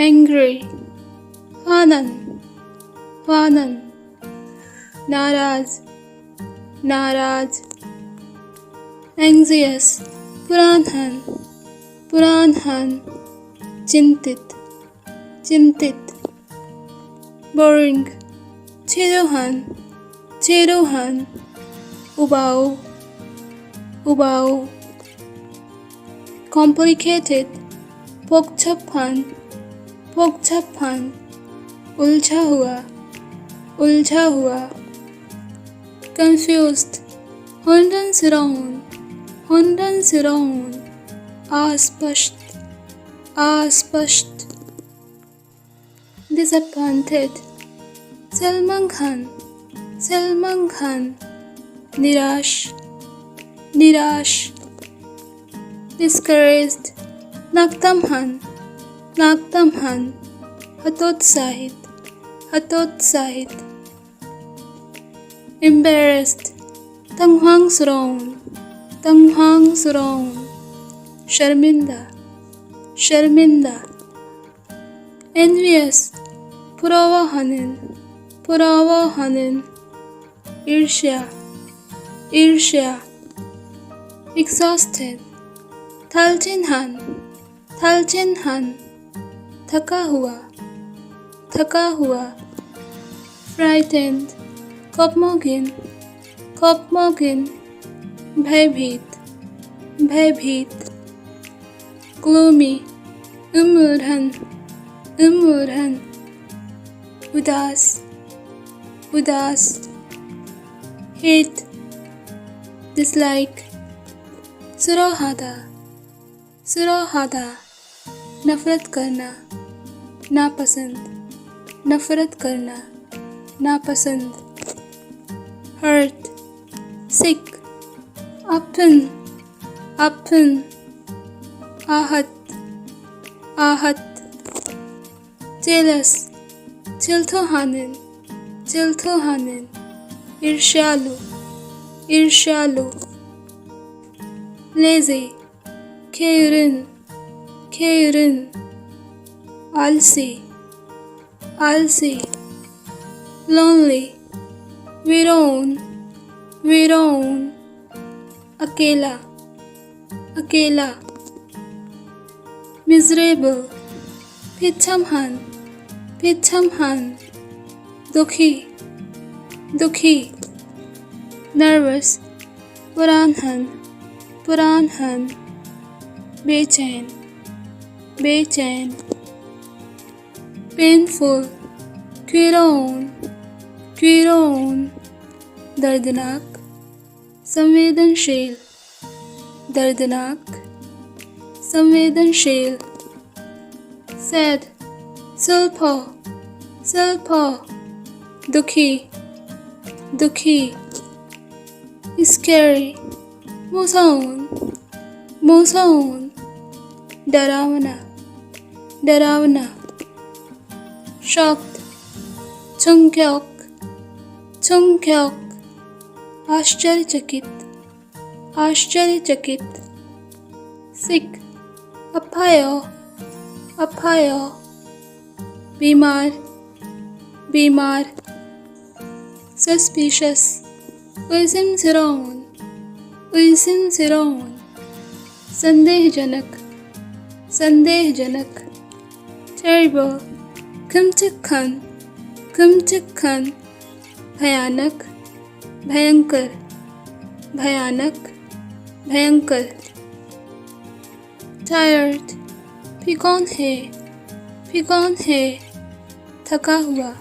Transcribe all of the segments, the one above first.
angry, 화난, 화난, नाराज, नाराज, anxious, पुरानहन, पुरानहन, चिंतित, चिंतित, boring, छिरोहन, छिरोहन, उबाऊ, उबाऊ, complicated, पोकछप्पन, पोकछप्पन, उलझा हुआ, उलझा हुआ, confused, hundensiron, hundensiron, अस्पष्ट, अस्पष्ट, disappointed, सलमान खान, सलमान खान, निराश, निराश, discouraged, नाकतमहन, नाकतमहन, हतोत्साहित, हतोत्साहित, embarrassed, तंगह्वांगस्रोन, तंगह्वांगस्रोन, शर्मिंदा, शर्मिंदा, envious, पुरावाहनन, पुरावाहनन, ईर्ष्या, ईर्ष्या, exhausted, थलचिन्हन, थलचिन्हन, थका हुआ, थका हुआ, frightened, कपमोगिन, कपमोगिन, भयभीत, भयभीत, gloomy, उम्मुरहन, उम्मुरहन, उदास, उदास, hate, dislike, सुराहादा, सुराहादा, नफरत करना, नापसंद, नफरत करना, नापसंद, hurt, sick, अपन, अपन, आहत, आहत, jealous, चिल्थोहानन, चिल्थोहानन, ईर्ष्यालु, ईर्ष्यालु, lazy, खेरन, खेरन, आलसी, आलसी, lonely, विरोन, विरोन, अकेला, अकेला, miserable, पिछमहन, पिछमहन, दुखी, दुखी, nervous, पुरानहन, पुरानहन, बेचैन, बेचैन, painful, क्विरोन, क्विरोन, दर्दनाक, संवेदनशील, दर्दनाक, संवेदनशील, sad, सुलफो, सुलफो, दुखी, दुखी, scary, मुसौन, मुसौन, डरावना, डरावना, shocked, 충격, 충격, आश्चर्यचकित, आश्चर्यचकित, sick, अपायो, अपायो, बीमार, बीमार, suspicious, 의심스러운, 의심스러운, संदेहजनक, संदेहजनक, terrible, 끔찍한, 끔찍한, भयानक, भयंकर, भयानक, भयंकर, tired, फिकौन है, फिकौन है, थका हुआ,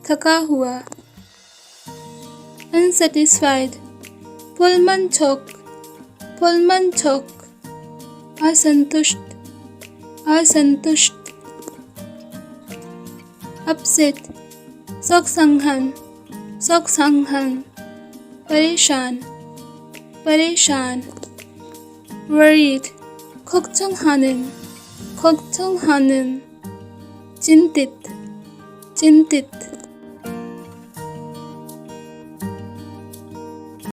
थका हुआ, unsatisfied, पुलमनचोक, पुलमनचोक, असंतुष्ट, असंतुष्ट, upset, सोकसंघन, सोकसंघन, परेशान, परेशान, worried, 걱정하는, 걱정하는, चिंतित, चिंतित,